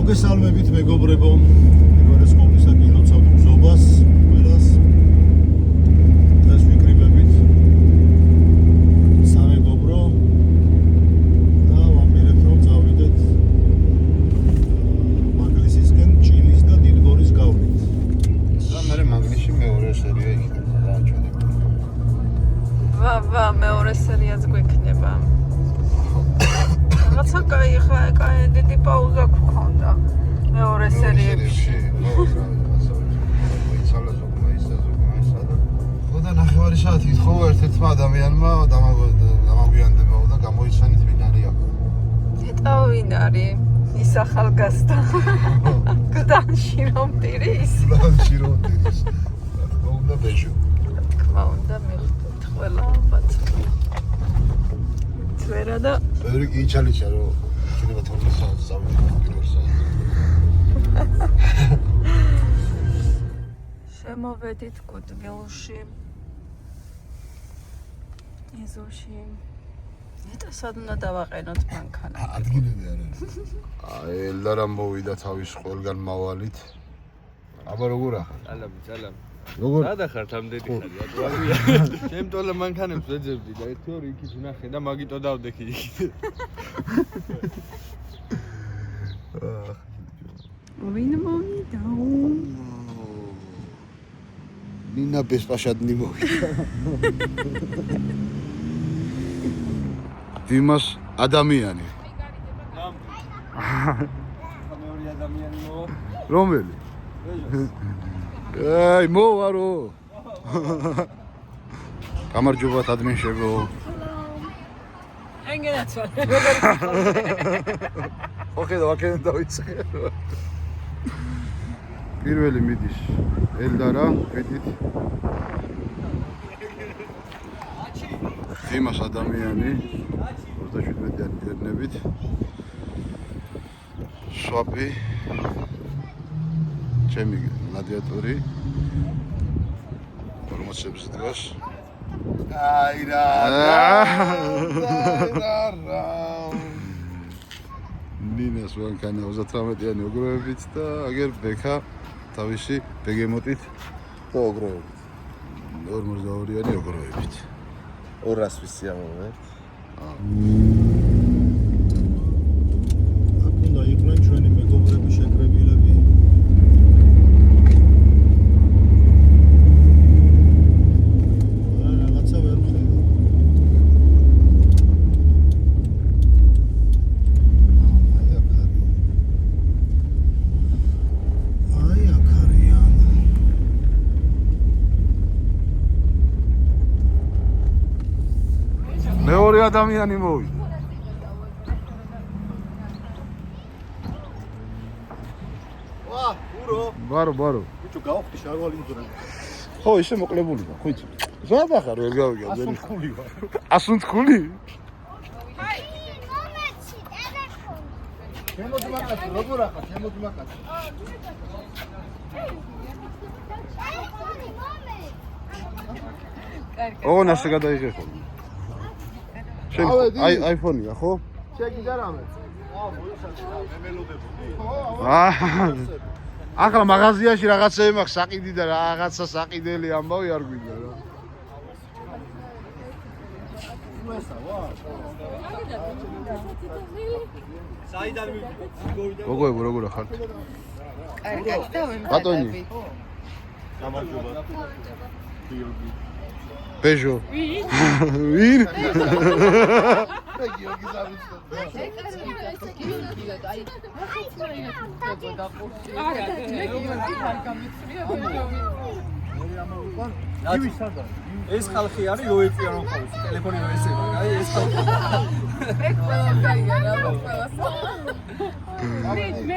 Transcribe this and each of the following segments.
მოგესალმებით მეგობრებო. პირველ სკოლისა გილოცავთ გზობას ყველას. დღეს ვიკრიბებით სამეგობრო და ვამბირებთ რომ წავიდეთ მანგლისისკენ ჭილის და დიდგორის გავლით. და მე მანგლისში მეორე სერია იქნება რა ჩვენი. ვა მეორე სერიაც გვექნება. რაცა კაი დიდი პაუზა გქონდა მეორე სერიებში. ხოდა ნახევარი საათი ითხოვა ერთ-ერთმა ადამიანმა დამაგვიანდებაო და გამოიცანით ვინ არის აქ. ეტა ვინ არის? ის ახალგაზრდა. გდანში რომ ტირის. გდანში რომ ტირის. რა უნდა ბეჟო. თქმა უნდა მივხვდით ყველა ალბათ. ვერა და ბევრი გიჩალიჩა რომ შეიძლება 12 საათს წავიდეთ პირველ საათს. შემოვედით გუდვილში. ეზოში. ეტა სად უნდა დავაყენოთ მანქანა? ადგილები არ არის. აი ელდარამ მოვიდა თავის ყველგან მავალით. აბა როგორ ახარ? სალამი. როგორ? სადა ხართ ამდენი ხარ? ჩემ თოლა მანქანებს ვეძებდი და 1-2 იქით ვნახე და მაგიტო დავდექი იქით. ვინ მოვიდა? ნინა ბესპაშადნი მოვიდა. დიმას ადამიანი. მეორე ადამიანი მოვა. რომელი? აი მოვარო. გამარჯობათ ადმინშებო. ენგენაცვალ. ოკეი და ვაკენ დავიწყე. პირველი მიდის ელდარა ვიდით. დიმას ადამიანი 27-იანი გერნებით. სვაპი ჩემი გლადიატორი 40-ს დგას. აი რა. ნინას მანქანა 38-იანი ოგროვებით და აგერ ბექა თავისი ბეგემოტით და ოგროვებით. 42-იანი ოგროვებით. 200 ვისიამოვე. აქ უნდა იყვნენ ჩვენი მეგობრები შეკრებილები. რაღაცა ვერ ვხედავ. აი აქ არიან. მეორე ადამიანი მოვიდა. ვა, ურო. ბარო. ბიჭო, გავხდი შარვალი მძრა. ხო, ისე მოკლებული და ხუიცი. რა დახარ ვერ გავიგე. ასუნთქული ვარ. ასუნთქული? აი, მომეცი, ტელეფონი. შემოდმაკაცი, როგორ ახარ? შემოდმაკაცი. ტელეფონი მომე. ოგონასე გადაიღე ხო? შენ აიფონია ხო? შეგიდა რამე? ახლა მაღაზიაში რაღაცები მაქვს საყიდი და რაღაცა საყიდელი ამბავი არ გვინდა რა. საიდან მივიდა? გოგოებო როგორ ახართ? კარგად და ბატონი. გამარჯობა. გიორგი. ბეჟო. ვინ? გიორგი ზავიჩო. ეს ხალხი არის როეწია რომ ხავს ტელეფონი რო ესება. აი ეს ხალხი.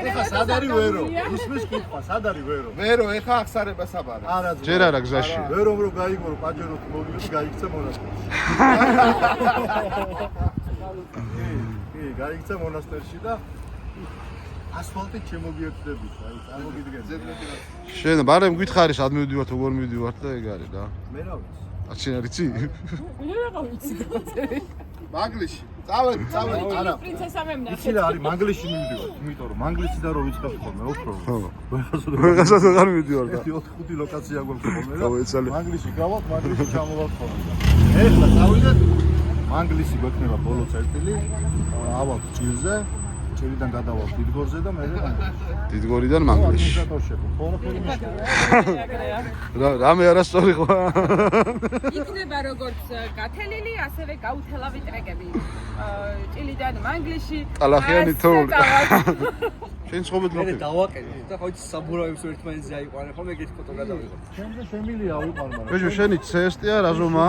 ეხა სად არის ვერო? ისმის კითხვა, სად არის ვერო? ვერო, ეხა აღსარება საბარი. არა, ჯერ არა გზაში. ვერო რომ გაიგო რომ პაჯეროთ მოვიდეთ, გაიქცა მონასტერში. კი, გაიქცა მონასტერში და ასფალტით შემოგიერთდებით, აი, წარმოგიდგენთ. შენ ბარემ გითხარი სად მივდივართ, როგორ მივდივართ და ეგ არის რა. მე რა ვიცი. აჩენ არიცი? მანგლისში. წავედი. არა. პრინცესა მე იცი რა არის მანგლისში მივიდივარ, იმიტომ რომ მანგლისიდან რო ვიწყებ ხოლმე ოქროს. ხო. ვეღასოდ ვეღასად აღარ მივიდივარ და. 4-5 ლოკაცია გვაქვს ხოლმე ხო, ეცალი. მანგლისში გავალთ, მანგლისში ჩამოვალთ ხოლმე. ეხლა წავიდეთ. მანგლისი გვექნება ბოლო წერტილი. ავალთ ჭირზე. ჭირიდან გადავალთ დიდგორზე და მერე დიდგორიდან მანგლისში. რამე არასწორი ხო? იქნება როგორც გათელილი, ასევე გაუთელავი ტრეკები. ჭილიდან მანგლისში. ტალახიანი თოვლი. შენ ცხოვრობ მე დავაყენე და ხო იცი საბურავებს ერთმანეთზე აიყვანე ხო მე გეთ ფოტო გადავიღო. ჩემზე შემილია ავიყარ მაგრამ. ბეჟო შენი CST-ა რაზომა?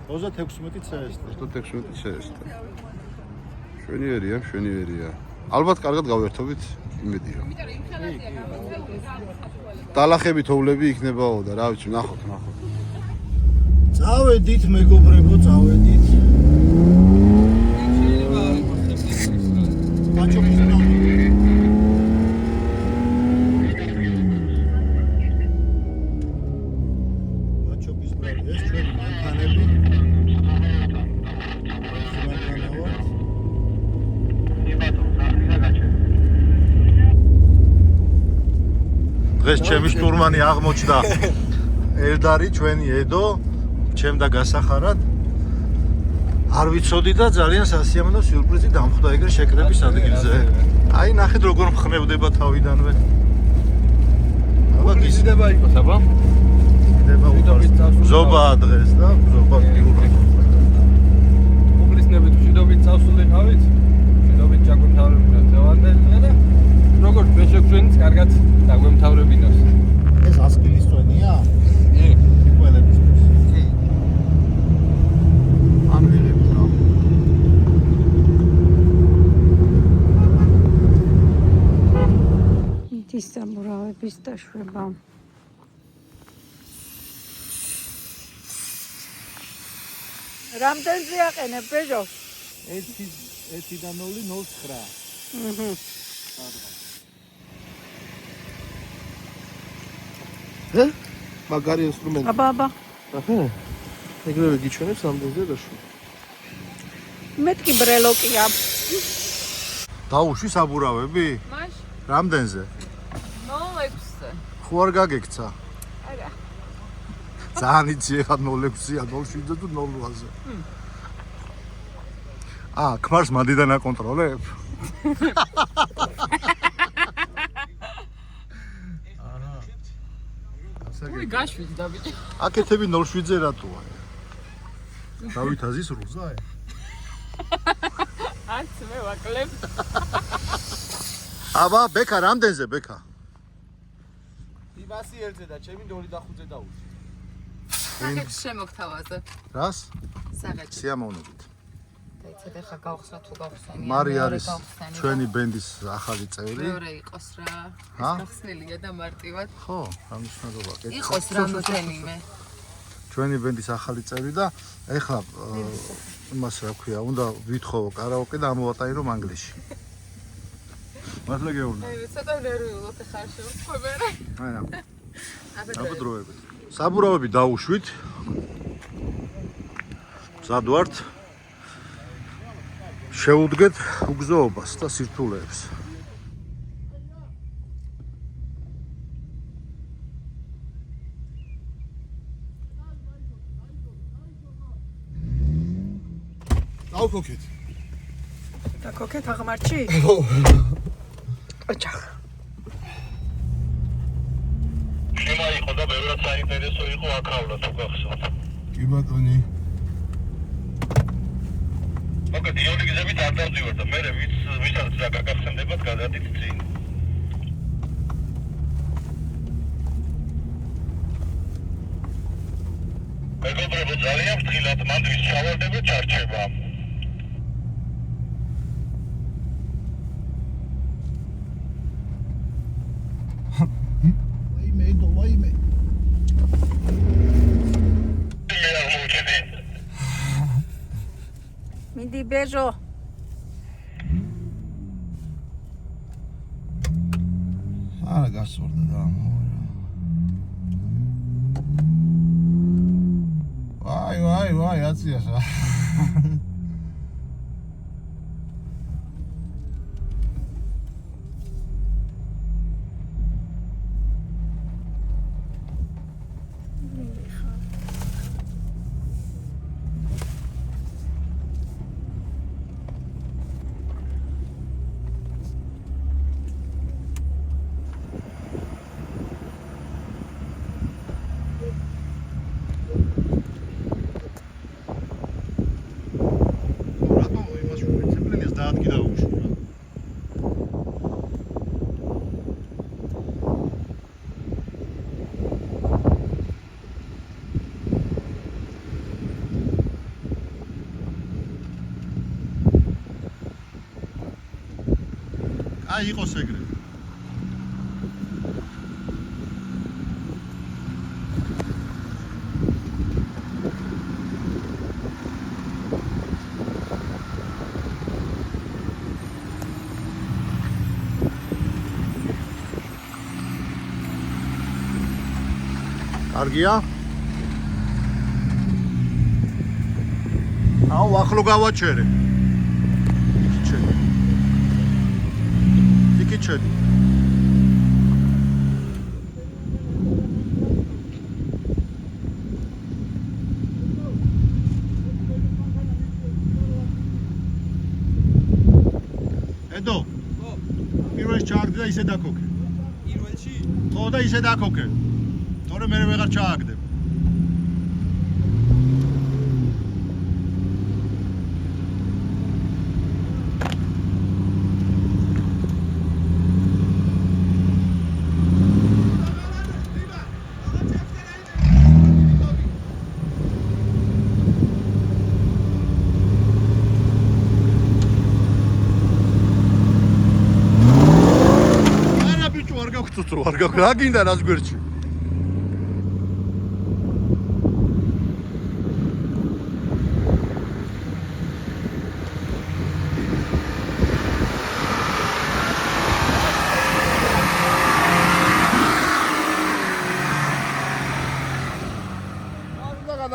36 CST. 36 CST. შვენიერია. ალბათ კარგად გავერთობით, იმედია. ტალახები თოვლები იქნებაო და რა ვიცი, ნახოთ. წავედით მეგობრებო, წავედით. მაჩობის ბრალი, ეს ჩვენი მანქანები. დღეს ჩემი შტურმანი აღმოჩნდა ელდარი ჩვენი ედო ჩემ და გასახარად არ ვიცოდი და ძალიან სასიამოვნო სიურპრიზი დამხვდა ეგრე შეკრების ადგილზე. აი ნახეთ როგორ მხნევდება თავიდანვე. აბა გიზიდება იყოს აბა. ზობა დღეს და ზობა გიურა. მოგლისნებით შვიდობით წავსულიყავით. შვიდობით ჩაგვემთავრებინოთ ზევანდელია და როგორც მე შეგვჩვენით კარგად დაგვემთავრებინოს. ეს ასკილის წვენია? კი. ყველებისთვის. კი. ამ ვიღებთ რა. მიდის საბურავების დაშვება. რამდენზე აყენებ ბეჟო? 1-დან 0-9. მაგარი ინსტრუმენტი. აბა. აჰა. ეგრევე გიჩვენებს ამდენზე და შუ. მეთქი ბრელოკია. დაუშვი საბურავები? მაშ რამდენზე? 0-6-ზე. ხო არ გაგექცა? არა. ძალიან იცი ხა 0-6-ია, 0-7-ზე თუ 0-8-ზე. ქმარს მანდიდან აკონტროლებ? უი გაშვით და ბიჭი. აკეთები 0-7-ზე რატოა? დავითაზის რუზა? არც მე ვაკლებ. აბა, ბექა რამდენზე ბექა? იმასი ერთზე და ჩემი 2.5-ზე დაუშვი. საკეთს შემოგთავაზე. რას? საღეთს. სიამოვნებით. დაიცადე ხა გავხსნა თუ გავხსენია. მარი არის ჩვენი ბენდის ახალი წევრი. მეორე იყოს რა. ჰა? გახსნილია და მარტივად. ხო, გამიშნადობა. იყოს რამოდენიმე. ჩვენი ბენდის ახალი წევრი და ეხლა იმას რა ქვია, უნდა ვითხოვო კარაოკე და ამოვატაირო მანგლისში. მართლა გეუბნა. აი, ცოტა ნერვიულად ხარ შევხვები რა. აი რა. აბა დროებით. საბურავები დაუშვით. მზად ვართ. შეუდგეთ უგზოობას და სირთულეებს. დავქოქეთ. დაკოქეთ აღმარჩი? ხო. ოჩახ. შემა იყო და ბევრად საინტერესო იყო აკრავლა თუ გახსოვთ. კი ბატონი. მოგეთ იური გზებით არ დავდივარ და მე ვისაც რა გაგახსენდებათ გადადით წინ. მეგობრებო ძალიან ფრთხილად მანდრის ჩავარდება ჩარჩება. ვაიმე. მიდი ბეჟო. არა გასწორდა და ამოვა. ვაი, აციაშა. აი იყოს ეგრე. კარგია? აუ ახლო გავაჩერე. Kitchen. Edo. პირველში ჩააგდე და ისე დაქოქე. პირველში? ხო და ისე დაქოქე. თორე მე ვეღარ ჩააგდებ. არ გაქვს რა გინდა რას გვერდში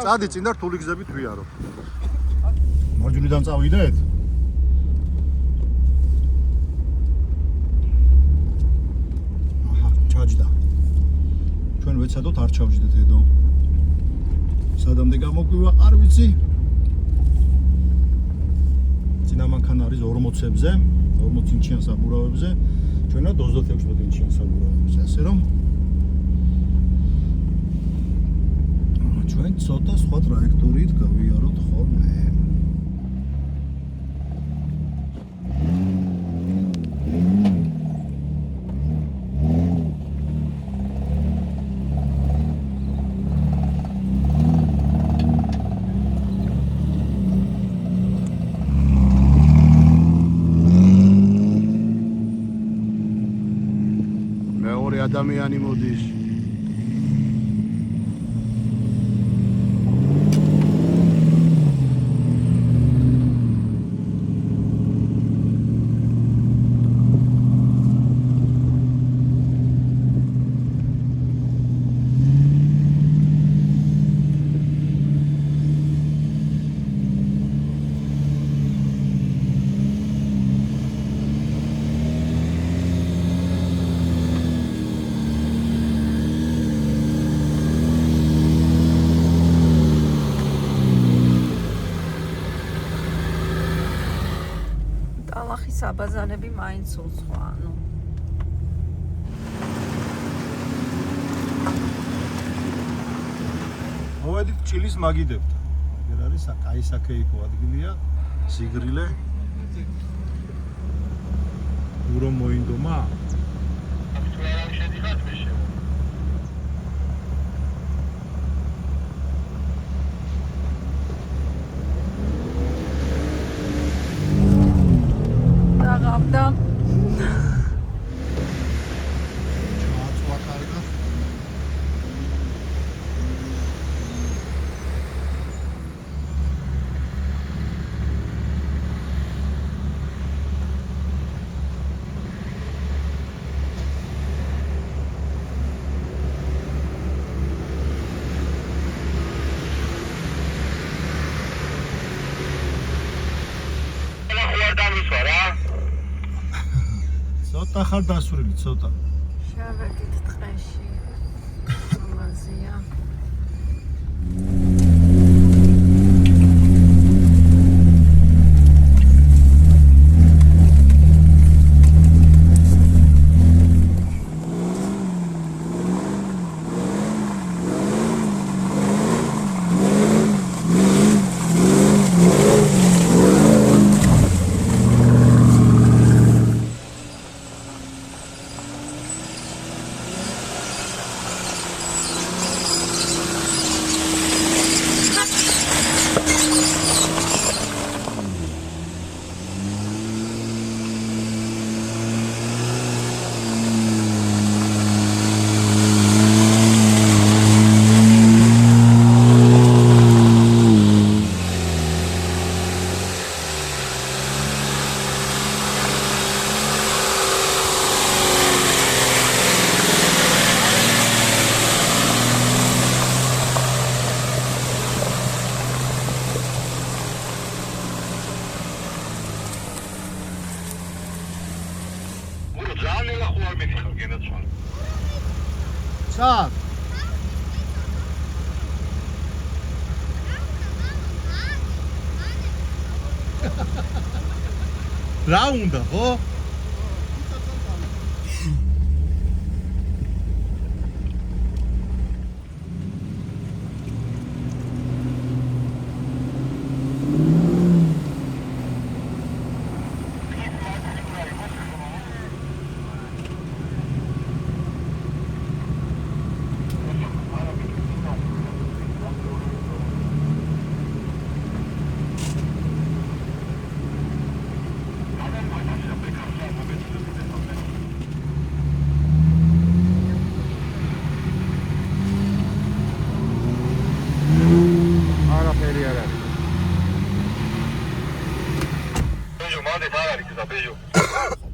წადი წინ და რთული გზებით ვიარო მარჯვნიდან წავიდეთ ჩაჯდა ჩვენ ვეცადოთ არ ჩავჯდეთ ედო სადამდე გამოგვივა არ ვიცი წინა მანქანა არის 40-ებზე 40 ინჩიან საბურავებზე ჩვენა 36 ინჩიან საბურავებზე ასე რომ ჩვენ ცოტა სხვა ტრაექტორიით გავიაროთ ხოლმე ადამიანი მოდის საბაზანები მაინც უცხო, ანუ მოვედით ჭილის მაგიდებთან. ეგ არის კაი საკეიფო ადგილია, სიგრილე. ურო მოინდომა? გულს ვარ რა. ცოტა ხარ დასურილი, ცოტა. შევედით ტყეში. ამაზია. ძალიან ელა ხო არ მითხარ გენაცვალ. სად? რა უნდა, ხო?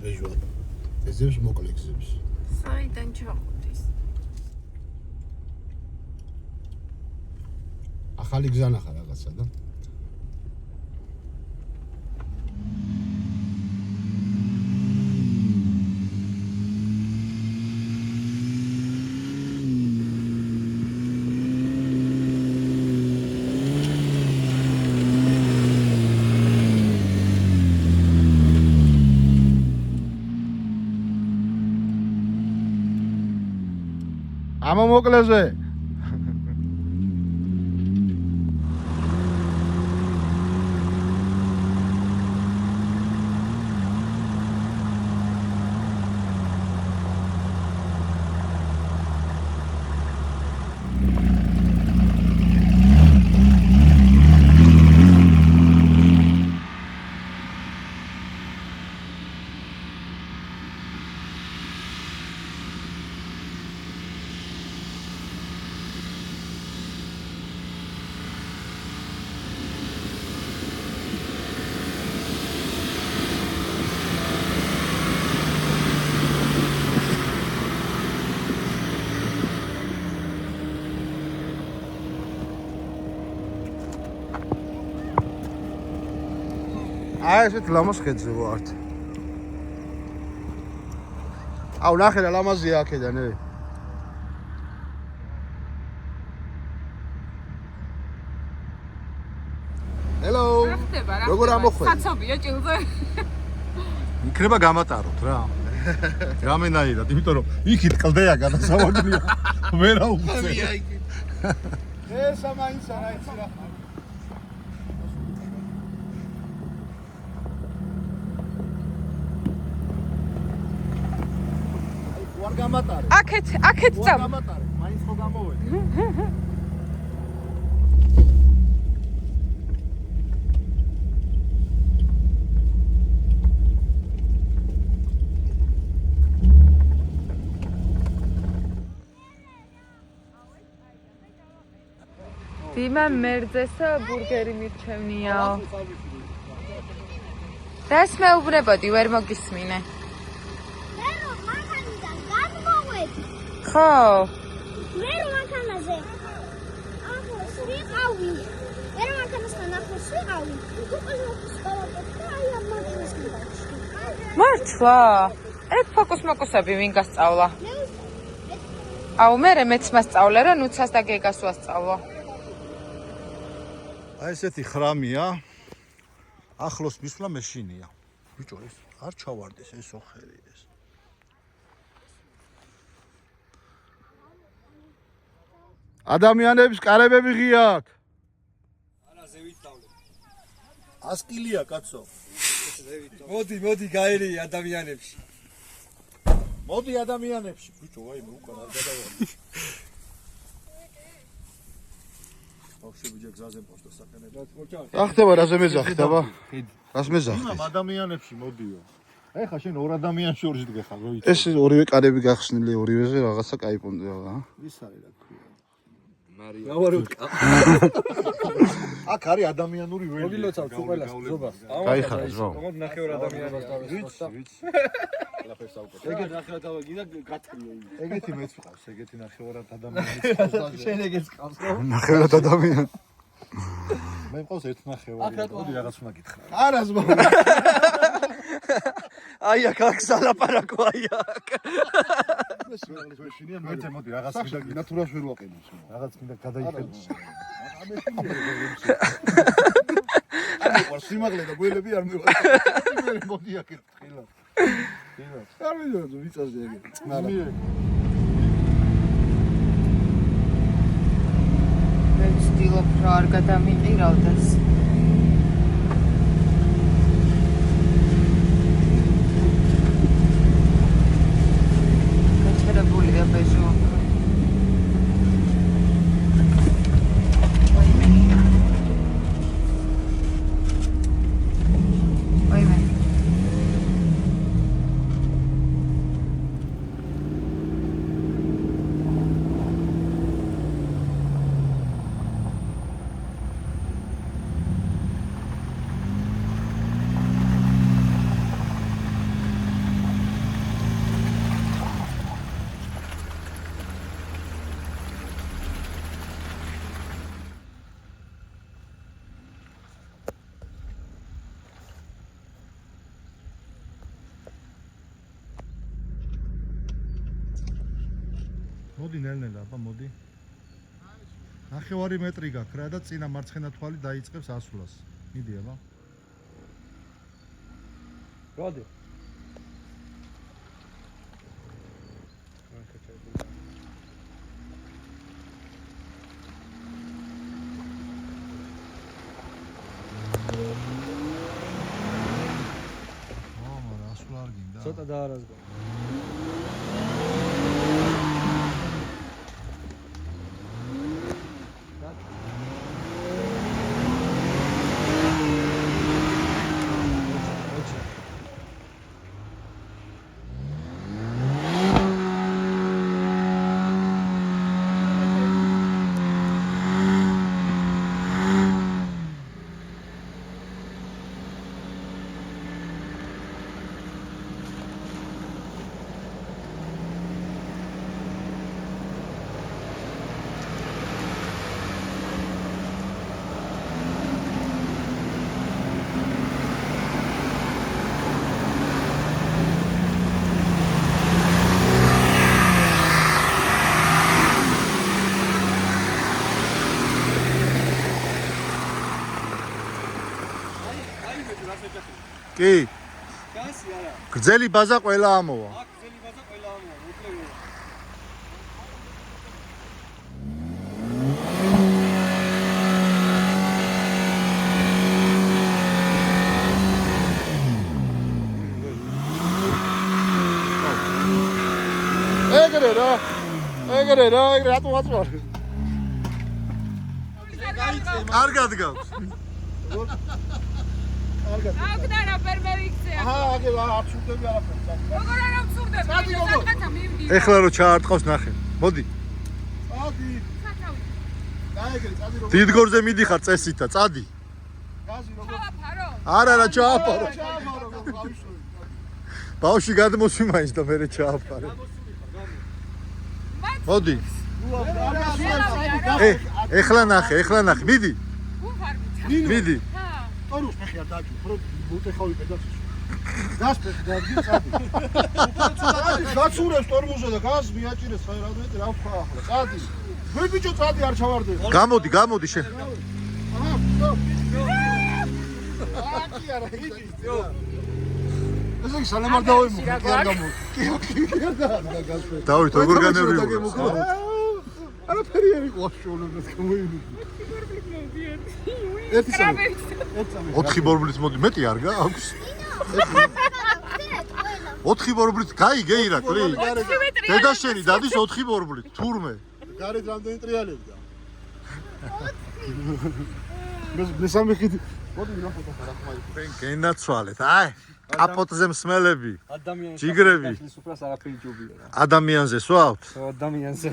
ბეჟო. ეზებს მოკლექსებს. საიდან ჩახვდის? ახალი გზა ნახა რაღაცა და ამა მოკლეზე აი ესეთ ლამაზ ხედზე ვართ. აუ ნახე რა ლამაზია აქედან ე. ჰელო. როგორ ამოხვედი? საცობია ჭილზე. იქნება გამატაროთ რა. გამენაირად, იმიტომ რომ იქით კლდეა გადასავაგნია. ვერა უხსე. ესა მაინც არა იცი რა. ვარ გამატარე. აქეთ წამ. გამატარე, მაინც ხო გამოვედი. დიმა მერძეს ბურგერი მირჩევნია. რას მეუბნებოდი, ვერ მოგისმინე. მე რომ მანქანიდან გამოვედი. ხო. მე რომ მანქანაზე ახლოს ვიყავი. მე რომ მანქანასთან ახლოს ვიყავი. უკვე მოხსოვდა აი ამ მანქანას მართლა? ფოკუს მოკუსები ვინ გასწავლა? აუ მე მეც მასწავლე რა, ნუცას და გეგას ვასწავლო. აი ესეთი ხრამია. ახლოს მისვლა მეშინია. ბიჭო ეს არ ჩავარდეს ეს ოხერი ეს. ადამიანების კარებები ღია აქვს. არა ზევით დავლე. 100 კილია კაცო. მოდი გაერი ადამიანებში. მოდი ადამიანებში. ბიჭო აი მე უკან არ გადავარ. ბავშვები ჯერ გზაზე მოხდა საკენები. ახტება რაზე მეძახდება? რას მეძახდი? იმამ ადამიანებში მოდიო. ეხა შენ ორ ადამიანს შორის დგეხარ რო იცი. ეს ორივე კარები გახსნილი ორივეზე რაღაცა კაი პონტი რა. ის არის რა ქვია. გავაროთკა. აქ არის ადამიანური ველი. მოგილოცავთ ყველას ზობას. გაიხარეს რა. მოდ ნახევარ ადამიანს ვიცი. ყველაფერს აუკეთე. ეგეთ ნახევარ დავა გინდა გათხრიო. ეგეთი მეც ვყავს, ეგეთი ნახევარად ადამიანის. შენ ეგეც ყავს რა. ნახევრად ადამიანი. მე მყავს ერთ ნახევარი. მოდი რაღაც უნდა გითხრა. არა ზმა. აი აქ სალაპარაკო აი აქ. მეც მოდი რაღაც მინდა ნატურას ვერ ვაყენებს. რაღაც მინდა გადაიხედო. ანუ ყარ სიმაღლე და გველები არ მივარ. მე მოდი აქ ერთხელ. არ მიდონო ვიცაზე ეგ. მე ვცდილობ რა არ გადამიყირავდეს. გაჩერებულია ბეჟო. მოდი ნელ-ნელა, აბა მოდი. ნახევარი მეტრი გაქვს რა და წინა მარცხენა თვალი დაიწყებს ასვლას. მიდი აბა. გადი. მაგრამ ასვლა არ გინდა. ცოტა დაარაზგა. კი. გასი არა. გრძელი ბაზა ყველა ამოვა. აქ ძელი ბაზა ყველა ამოვა, მოკლევია. ეგრე რა, რატო ვაწვარ? კარგად გაქვს. აქ და რა პერმევიქცე. აჰა, აგე აბსურდები არაფერი. როგორ არ აბსურდები? წადი, გოგო. საკაცა მივდი. ეხლა რო ჩაარტყავს ნახე. მოდი. წადი. დაეგრე, წადი როგორ. დიდგორზე მიდიხარ წესითა, წადი. გაზი როგორ. ჩავაფარო? არა რა ჩააფარო. ჩაამარო გავიშვი. ბავშვი გადმოსვი მაინც და მერე ჩააფარე. მოდი. ეხლა ნახე, მიდი. გუნ ფარმიცა. მიდი. ტონუს ფეხი არ დააჭუ, პრო მუტეხავი პედალს. გასწრებ დადი წადი. წადი გაცურებს ტორმუზა და გას მიაჭირეს ხაირადმეტი რა ვქვა ახლა. წადი. ვი ბიჭო წადი არ ჩავარდე. გამოდი შენ. აჰა, სტოპ. აკი არა იგი. ეს იგი სალამ არ დავიმო. კი არ გამო. კი არ გასწრებ. დავით როგორ განევრივო. არაფერი არ იყო შოულებს გამოივლი. ერთი სამი. 4 ბორბლით მოდი მეტი არ გაქვს. 4 ბორბლით გაიგე ირაკლი. დედა შენი დადის 4 ბორბლით თურმე. გარეთ რამდენი ტრიალებდა? მესამე ხიდი. მოდი ნახოთ ახლა რა ხმაი. გენაცვალეთ. აი, კაპოტზე მსმელები. ადამიანს ჯიგრები. სუფრას არაფერი ჯობია რა. ადამიანზე სვავთ? ადამიანზე.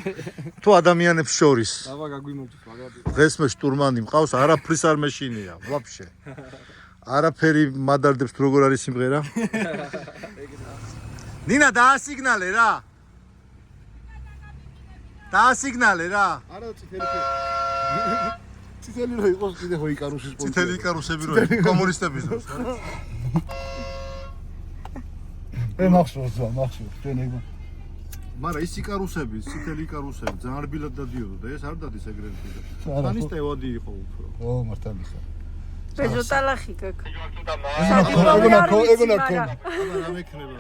თუ ადამიანებს შორის. აბა გაგვიმოჭის მაგარი. დღეს მე შტურმანი მყავს, არაფრის არ მეშინია, ვაფშე. არაფერი მადარდებს თუ როგორ არის სიმღერა? ნინა დაასიგნალე რა. დაასიგნალე რა. არა წითელი ხე. წითელი რო იყოს კიდე ხო იკარუსის პოლიცია. წითელი იკარუსები რო იყო კომუნისტების დროს. მახსოვს ჩვენ ეგ. მაგრამ ის იკარუსები, წითელი იკარუსები ძალიან რბილად დადიოდა და ეს არ დადის ეგრევე. ხანის ტევადი იყო უფრო. ო მართალია. ბეჟოტალახი გაკ. ეგონა ხო. რა მექნება?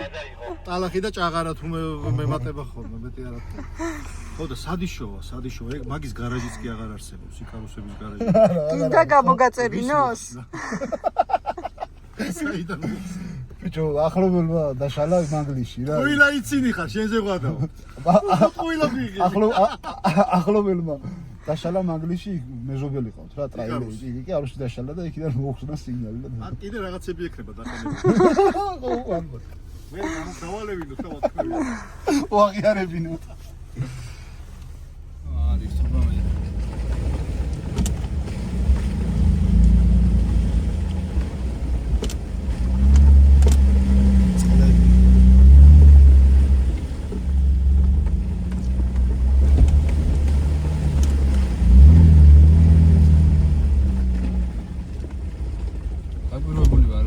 ტალახი და ჭაღარა თუ მემატება ხოლმე, მეტი არა. ხო და სადიშოა, ეგ მაგის გარაჟიც კი აღარ არსებობს, იკარუსების გარაჟი. გინდა გამოგაწერინოს? საიდან? ბიჭო, ახლობელმა დაშალა მანგლისში რა. ყვილა იცინი ხარ, შენზე ყვადავ. ყვილა ვიღე. ახლობელმა დაშალა მანგლისში მეზობელი ყავთ რა, ტრაილერი. იგი კი არუსი დაშალა და იქიდან მოხსნა სიგნალი და. კიდე რაღაცები ექნება დახელება. ხო, ვამბო. მე დავალევინო თავად. ვაღიარებინო. არის თორმეტი.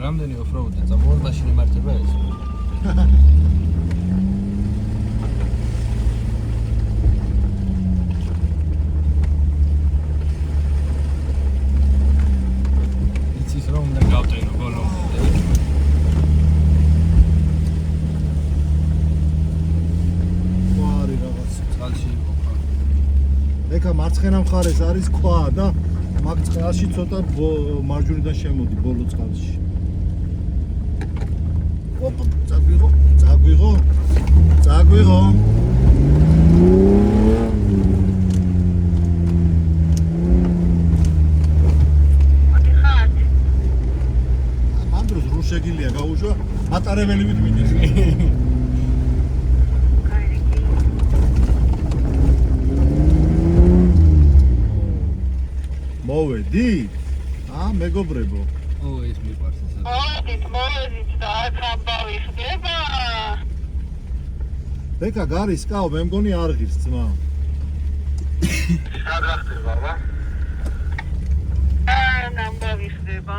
რამდენი ოფროუდია წამოვალ მაშინი მარტება ეს იცის რომ უნდა გავტენო ბოლომდე ყარი რაღაც წყალში იყო ეხა მარცხენა მხარეს არის ქვა და მაგ წყალში ცოტა მარჯვნიდან შემოდი ბოლო წყალში ოპ წაგვიღო მან დროს რუსეგილია გაუშვა მატარებელი ვიტმინეს მოვედი მეგობრებო ო ეს მიყვარს ეს მოვედით და აკამბავი ხდება ბეკა გარის კაო მე მგონი არ ღირს ძმა სადღა ხდება რა ნამბავი ხდება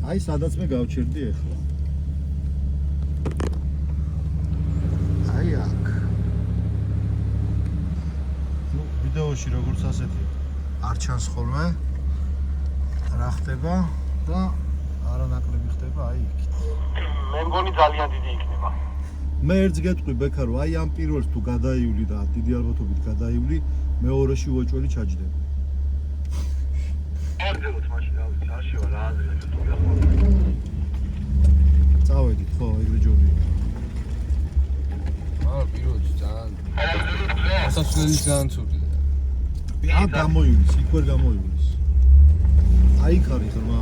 აი სადაც მე გავჩერდი ახლა აი აქ ნუ ვიდეოში როგორც ასეთი არ ჩანს ხოლმე რა ხდება და არანაკლები ხდება აი იქით მე მგონი ძალიან დიდი იქნება მე ერთს გეტყვი ბექა რომ აი ამ პირველს თუ გადაივლი და დიდი ალბათობით გადაივლი მეორეში უეჭველი ჩაჯდები არდებოთ მაშინ ავით არშივა რა აზრი წავედით ხო ეგრე ჯობია პირველში ძალიან ასასვლელი ძალიან ცუდი ან გამოივლის, იქ ვერ გამოივლის. აი იქ არის ხმა.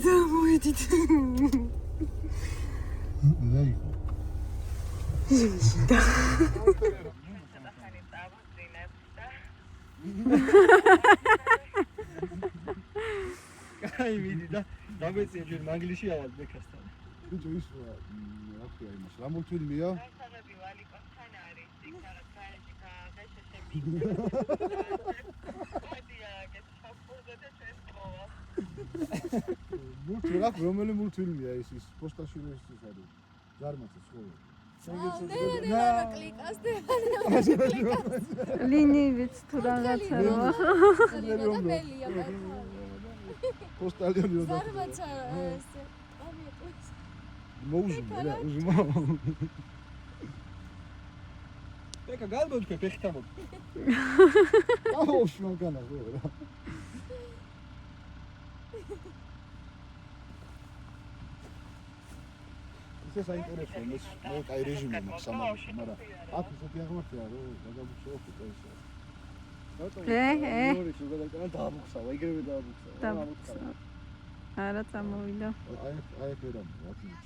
მოვიდით. აი მიდი და დამეწია ჯერ მანგლისში ავალ ბექასთან. ბიჭო ის რა ქვია იმას რა მულტფილმია? მულტფილმ რომელი მულტფილმია ის პოსტაში ის არის ზარმაცის ხო? ლინიივით თუ რაღაცა რა. პოსტალიონი რა. მოუზმე რა, უზმო. ბეკა გალბოთქე ფეხთამო. აუ შმაგანა ხო რა. ეს საინტერესოა, მე კაი რეჟიმი მაქვს სამალში, მაგრამ აქ ისეთი აღმართია, რომ გადაბუხსოვ ფუტეისა. ორი შეგადაკანა დააბუხსავა, იგივე დააბუხსავა. არა წამოვიდა. აი ფერა რა თქმა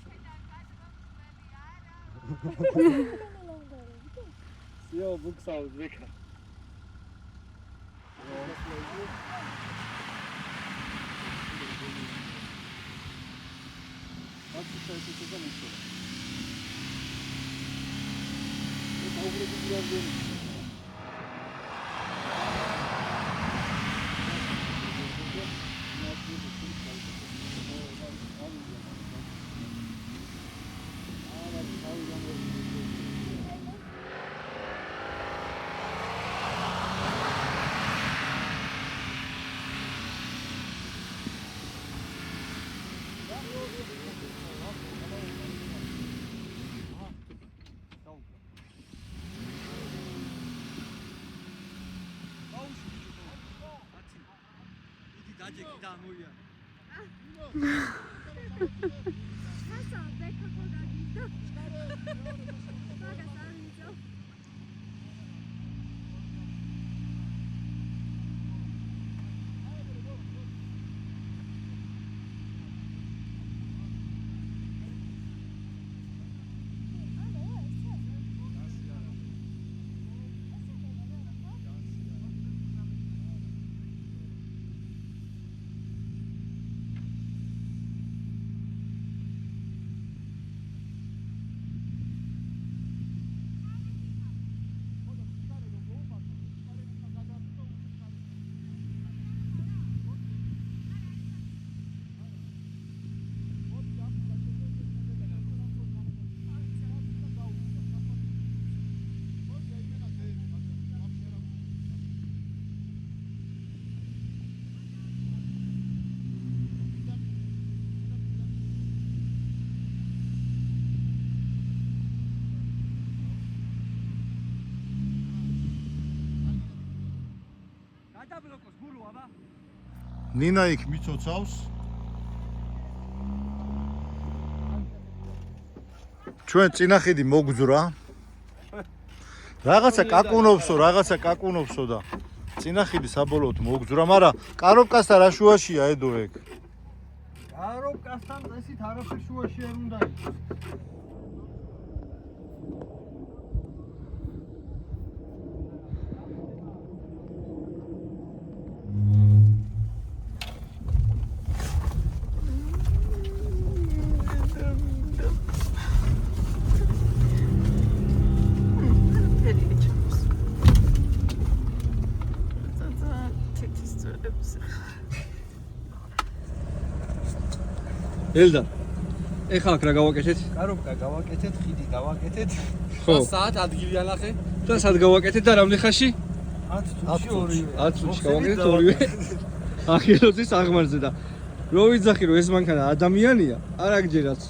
სიო ბუხსავს ბეკა. დაჯექი და მოია. მასა ბექა ხო დაგიზდა. მაგას არ ვიცო. ნინა იქ მიცოცავს. ჩვენ წინახედი მოგძვრა. რაღაცა კაკუნობსო და წინახედი საბოლოოდ მოგძვრა, მაგრამ კარობკასთან რა შუაშია ედო ეგ? კარობკასთან წესით არაფერ შუაში არ უნდა იყოს. ელდა ეხლა აქ რა გავაკეთეთ? კარობკა გავაკეთეთ, ხიდი გავაკეთეთ. ხო. საათ ადგილი ანახე. და სად გავაკეთეთ და რამდენ ხანში? 10 წუთში ორივე. 10 წუთში გავაკეთეთ ორივე. ახელოზის აღმარზე და რო ვიძახი რომ ეს მანქანა ადამიანია, არ აგჯერაც.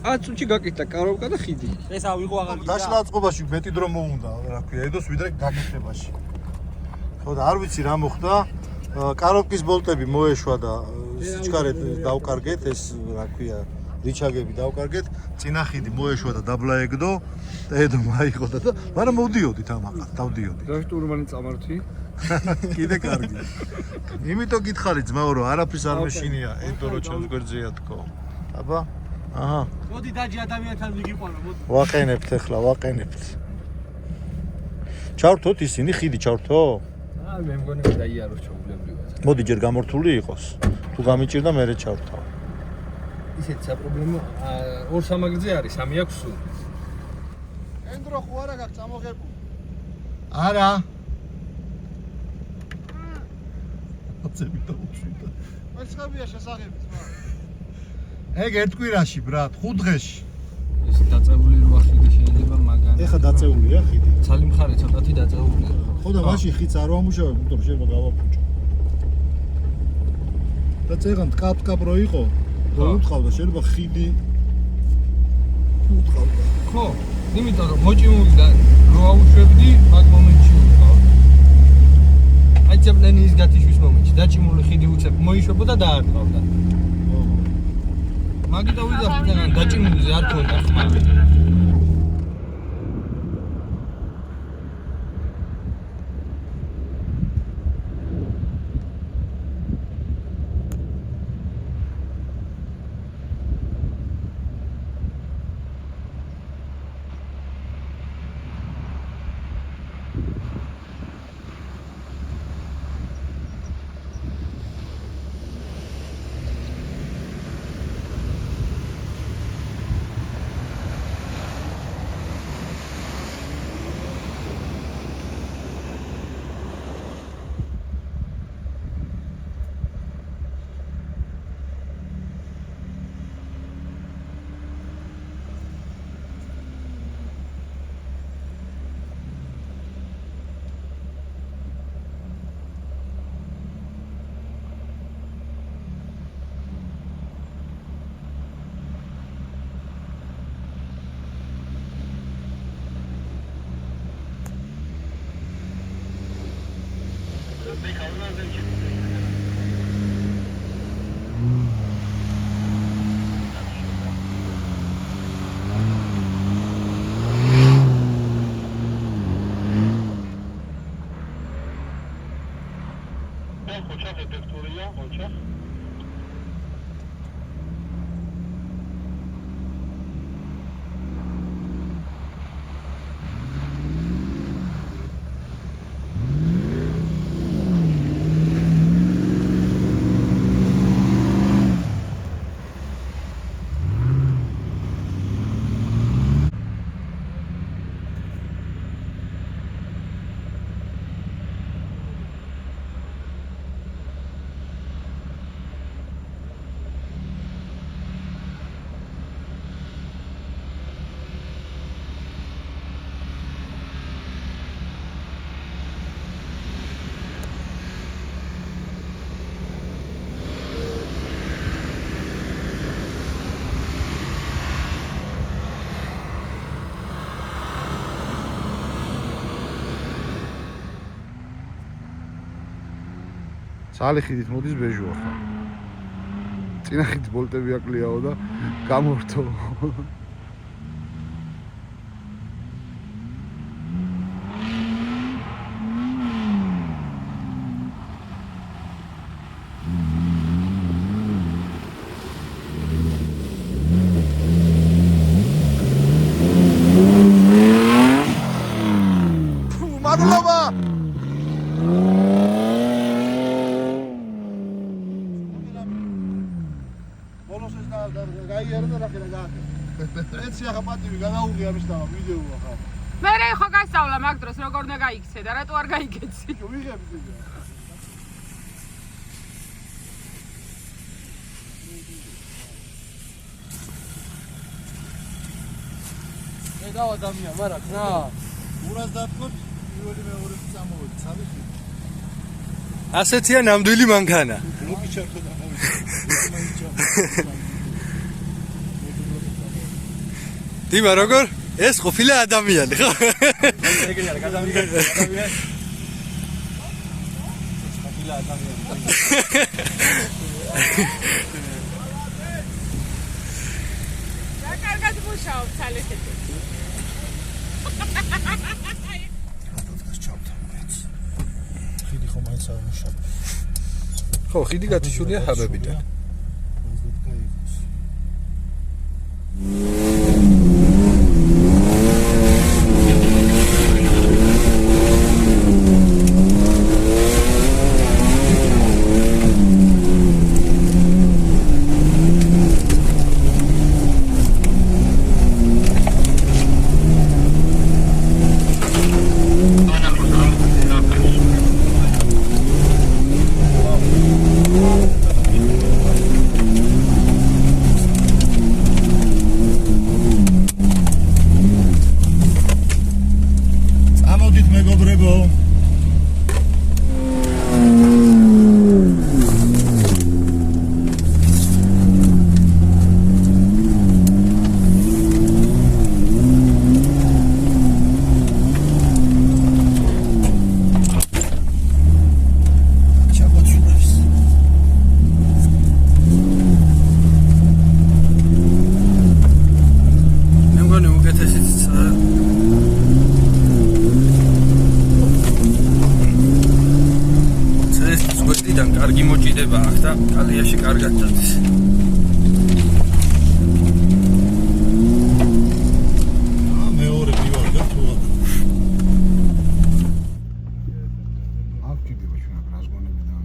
10 წუთში გაკეთდა კარობკა და ხიდი. ეს ავიღო აღარ დაშლა აწყობაში მეტი დრო მოუნდა, რა ქვია, ედოს ვიდრე გამექებაში. ხო და არ ვიცი რა მოხდა. კარობკის ბოლტები მოეშვა და სიჩქარეთ დავკარგეთ, ეს რა ქვია, რიჩაგები დავკარგეთ, წინახედი მოეშვა და დაბლაეგდო და ედო მაიღო და მაგრამ მოვდიოდით ამაყად, დავდიოდი. რა შტურმანი წამართვი? კიდე კარგი. იმიტომ გითხარი ძმაო რომ არაფრის არ მეშინია, ედო რო ჩემს გვერდზეა თქო. აბა? აჰა. მოდი დაჯი ადამიანთან მიგიყვანო, მოდი. ვაყენებთ ახლა, ვაყენებთ. ჩავრთოთ ისინი, ხიდი ჩავრთო? მე მგონი დაიაროს ჩაულებრივად. მოდი ჯერ გამორთული იყოს. თუ გამიჭირდა მე ჩავრთავ. ისეთ საპრობლემო ორ სამაგრძე არის, სამი აქვს სულ. ენდრო ხო არა გაქვს წამოღებული. არა. აცები დაუშვიდა. ეს ხაბია შესახებით, მა. ეგ ერთ კვირაში, ბრატ, 5 დღეში. ეს დაწეული როა ხიდი შეიძლება მაგარი. ეხა დაწეულია ხიდი. ცალი მხარე ცოტათი დაწეულია. ხო და მაშინ ხიდს არ ვამუშავებ, იმიტომ რომ შეიძლება გავაფუჭო. და წეგან ტკაპ რო იყო, რომ უთყავდა, შეიძლება ხიდი უთყავდა. ხო, იმიტომ რომ მოჭიმულიდან რო აუშვებდი, მაგ მომენტში უთყავდა. აი ძებლენი ის გათიშვის მომენტში, დაჭიმული ხიდი უცებ მოიშვებოდა და დაარტყავდა. მაგით ავიძახდი და დაჭიმულზე არ ქონდა ხმა. ძალი ხიდით მოდის ბეჟო ახლა. წინა ხიდით ბოლტები აკლიაო და გამორთო. მადლობა. ეცი ახლა პატივი გადაუღია მის და ვიდეოა ხა. მე ხო გასწავლა მაგ დროს როგორ უნდა გაიქცე და რატო არ გაიქეცი? ვიღები ზედა. მე დავადამია, მაგრამ რა. ურას დათქოთ, პირველი მეორე წამოვედი, ცალი. ასეთია ნამდვილი მანქანა. მოგიჩართო და დიმა როგორ? ეს ყოფილი ადამიანი ხო? ეგრე არა, ადამიანი. ყოფილი ადამიანი. რა კარგად მუშაობ ცალეთები. ხო, ხიდი გათიშულია ჰაბებიდან. ამოდით მეგობრებო. მე მგონი უკეთესიც ზღვედიდან კარგი მოჭიდება აქვს და კალიაში კარგად დადის. მეორე მივარ და თუ აქ ჭირდება ჩვენ აქ რაზგონები და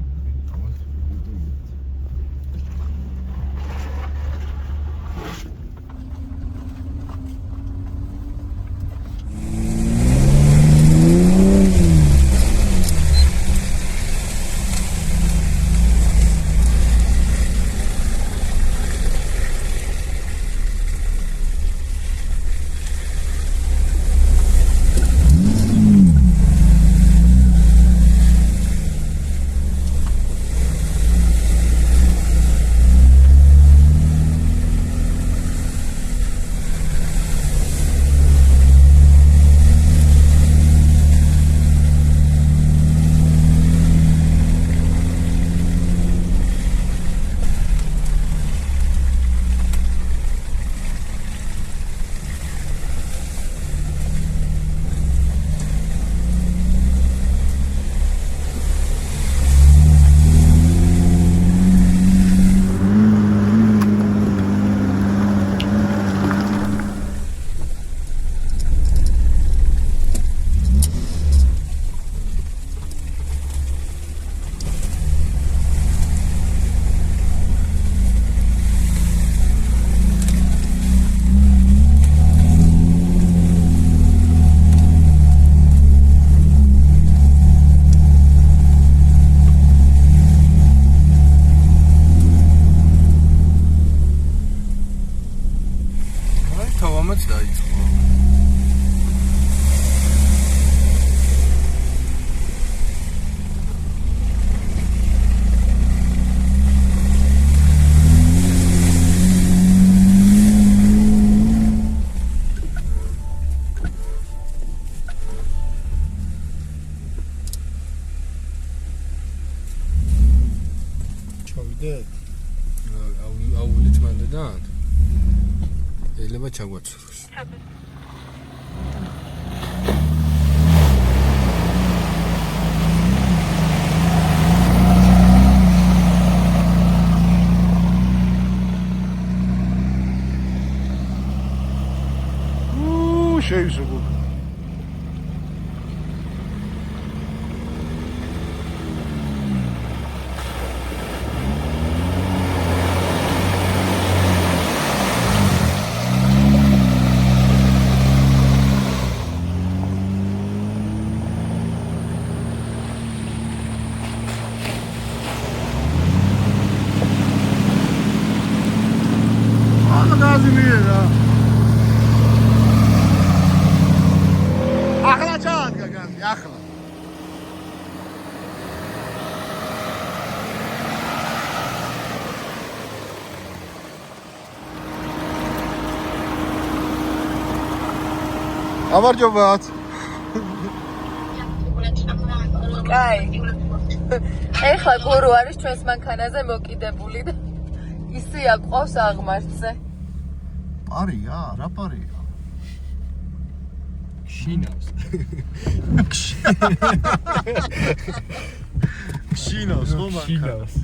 თავამაც დაიწყო. ჩავიდეთ. აუვლით მანდედან. შეიძლება ჩაგვაცუროს. შეიძლება. ახლა ჩაადგა განძი, ახლა. გამარჯობათ. კაი. ეხლა გურუ არის ჩვენს მანქანაზე მოკიდებული და ისია ყავს აღმართზე. პარია, რა პარია? შინავს. შინავს ხო მანქანა? შინავს.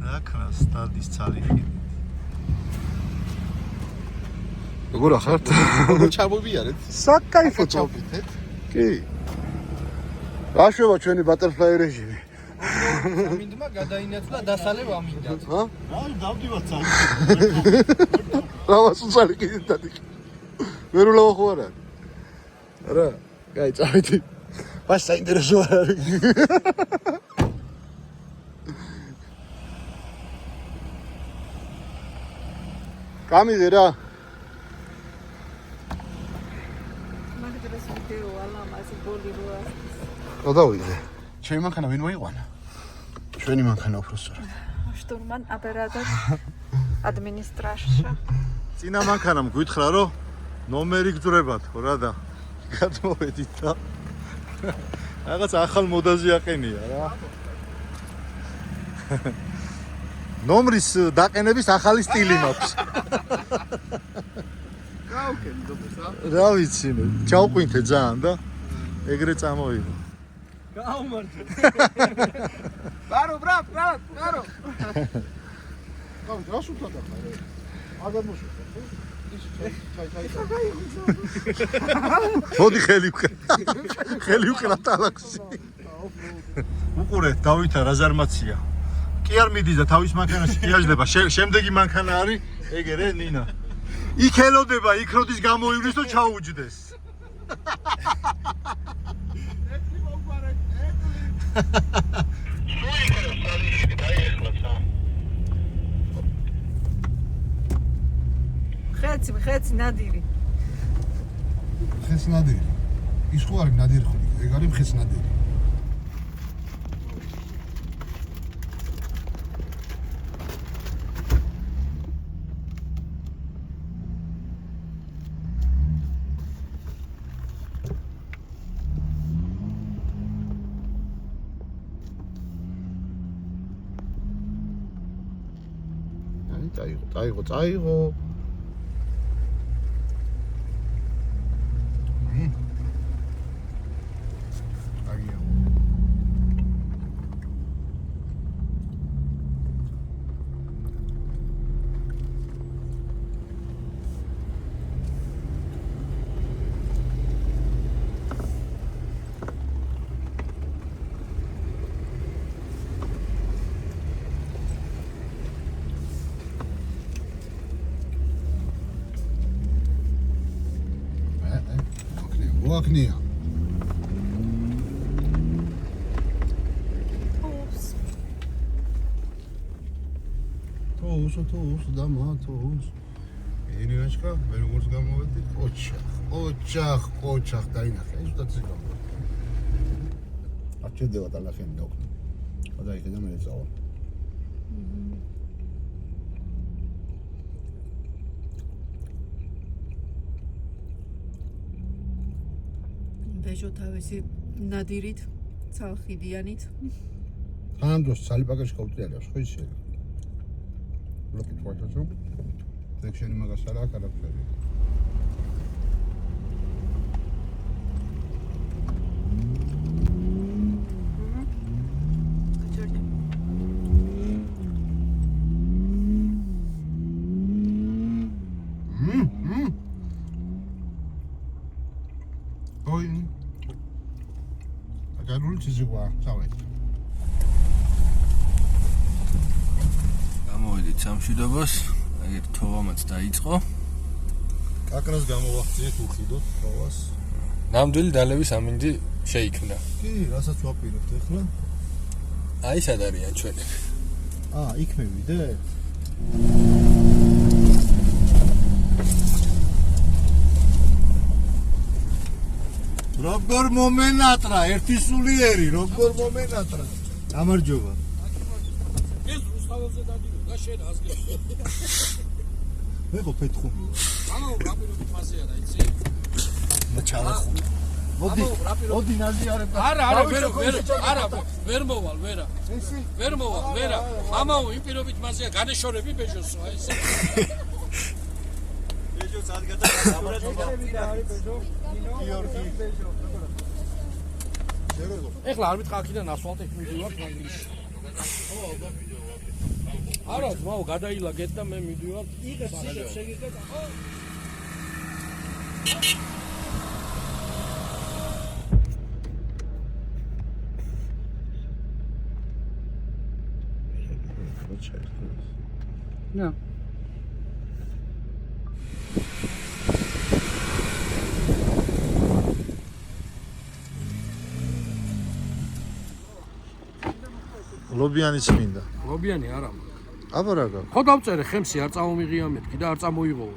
რა ქნას სტადის ცალიხი. როგორ ახართ? როგორ ჩამოვიარეთ? საკაიფო წავ. ჩავვითეთ. კი. გაშვება ჩვენი ბატერფლაი რეჟიმი. ამინდმა გადაინაცვლა დასალევ ამინდაც. ჰა? აი დავდივარ ცალ. რავას უცალი კიდე დადი. ვერულავა ხო არა? არა, კაი, წავედი. მას საინტერესო არ არის. გამიდე რა. მაგდროს ვიდეო ალამაზი ბოლი როა. რა დავიდე? ჩემი მანქანა ვინ მოიყვანა? ჩვენი მანქანა უფრო სწორად. შტურმან ოპერატორ ადმინისტრაცია. წინა მანქანამ გვითხრა რომ ნომერი გძვრებათ ხო რა და გადმოვედით და რაღაც ახალ მოდაზე აყენია რა. ნომრის დაყენების ახალი სტილი მაქვს. გაუკენი დობესა. რა ვიცი, ჩავყვინთე ძალიან და ეგრე წამოვიდა. გაუმართე. ბარო, ბარო. გავი, რას უთხრა ხარ? აგარ მოშოხა. ის ჩაი. მოდი ხელი ვკრა. ხელი ვკრა ტალაქსი. უყურე, დავითა რა ზარმაცია. კი არ მიდის და თავის მანქანაში იაჟდება. შემდეგი მანქანა არის, ეგერე ნინა. იქ ელოდება, იქ როდის გამოივლის და ჩაუჯდეს. ხეცი ნადირი. ხეს ნადირი. ის ხო არის ნადირი ხო? ეგ არის ხეს ნადირი. წაიღო. აგია. ვაკნია. თოუს დამათოუს. ენერაშკა მე როგორც გამოვედი, ოჩახ დაინახე, ის უდაც გამო. აჩედევა დალახენი დოკნი. და იქიდან მე წავალ. ბეჟო თავისი ნადირით, ცალხიდიანით. თან დროს ცალიპაკაში გავუწიალებს, ხო ისე? ბლოკი თვალთაშო. სექშენი მაგას არა აქვს არაფერი. ой. აგარული ციზიგვა, წავედი. გამოვედით სამშვიდობას, ეგ თოვამაც დაიწყო. კაკრას გამოვახციეთ უხიდოთ თოვას. ნამდვილი დალევის ამინდი შეიქმნა. კი, რასაც ვაპირებთ ახლა? აი სად არიან ჩვენი? იქ მივიდე? როგორ მომენატრა, ერთი სულიერი, როგორ მომენატრა. გამარჯობა. ეს რუსთაველზე დადიო და შენ ასგე. მე ხო პეთხუმი. ანუ რაპირობით მასია და იცი? მე ჩავახუნ. მოდი ნაზიარებ. არა, ვერ მოვალ, ვერა. ვერ მოვალ, ვერა. ამაო იმ პირობით მასია განეშორები ბეჟოსო, აი ესე. ბეჟოს ადგადა გამარჯობა. გიორგი. ეხლა არ მითხრა აქედან ასფალტით მივიდივართ მანგლისში. არა, ძმაო, გადაილაგეთ და მე მივიდივარ. იღებს შეგიძლიათ. No. ლობიანი წმინდა. ლობიანი არა. აბა რა გაქვს? ხო დავწერე ხემსი არ წამომიღია მეთქი და არ წამოიღო.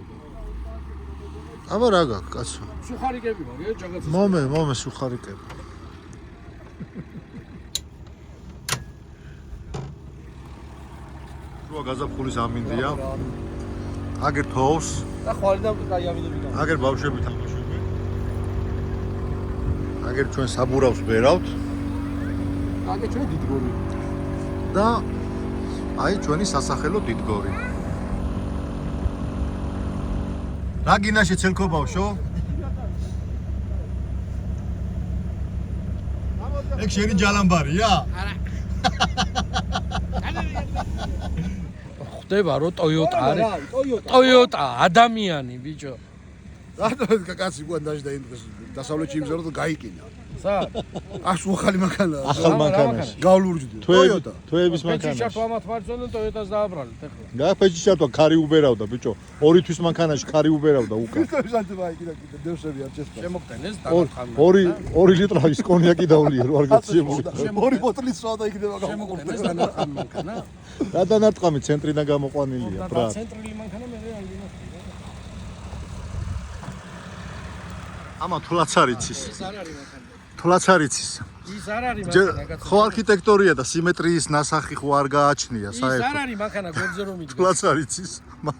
აბა რა გაქვს, კაცო? სუხარიკები მაგე ჯაგაცის. მომე სუხარიკები. შუა გაზაფხულის ამინდია. აგერ თოვს, და ხვალ და კაიავიდები და. აგერ ბავშვები თამაშობენ. აგერ ჩვენ საბურავს ვერავთ აგე ჩვენ დიდგორი. და აი ჩვენი სასახელო დიდგორი. რა გინაში ცელქო ბავშვო? ეგ შენი ჯალამბარია? ხდება რომ ტოიოტა არის. ტოიოტა ადამიანი ბიჭო. რატომ კაცი გუან დაჟდა ინდეს დასავლეთში იმზარო და გაიკინა. სა? აშ უხალი მანქანა. ახალ მანქანაში. გავლურჯდი. თვეების მანქანაში. ფეჭიშა თვამათ მარცვენენ ტოიოტას დააბრალეთ ეხლა. გაფეჭიშა თვა ქარი უბერავდა ბიჭო. 2 თვის მანქანაში ქარი უბერავდა უკან. ისე მაიკინა კიდე დევსები არ ჩესპა. შემოგტენეს დაგახამე. 2 ლიტრის კონიაკი დაულიე რო არ გაციებული. 2 ბოტლის სვადა იქნება შემოგტენეს დაგახამე მანქანა. რა დანარტყამი ცენტრიდან გამოყვანილია და ბრატ. ცენტრალი მანქანა მე არ გინახავს. ამა თულაც არ იცის. ის არ არის მანქანა. თულაც არ იცის. ის არ არის მანქანა კაცო. ხო არქიტექტორია და სიმეტრიის ნასახი ხო არ გააჩნია ის არ საერთოდ. არის მანქანა გვერდზე რომ იდგა. თულაც არ იცის.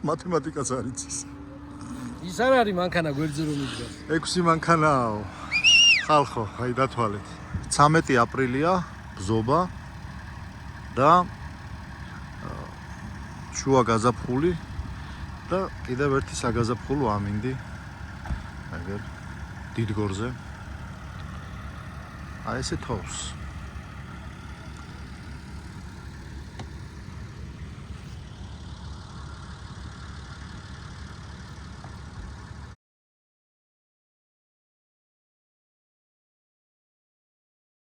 მათემატიკაც არ იცის. ის არ არის მანქანა გვერდზე რომ იდგა. 6 მანქანაო. ხალხო, აი დათვალეთ. 13 აპრილია, ბზობა და შუა გაზაფხული და კიდევ ერთი საგაზაფხულო ამინდი. აგერ დიდგორზე. აი ესე თოვს.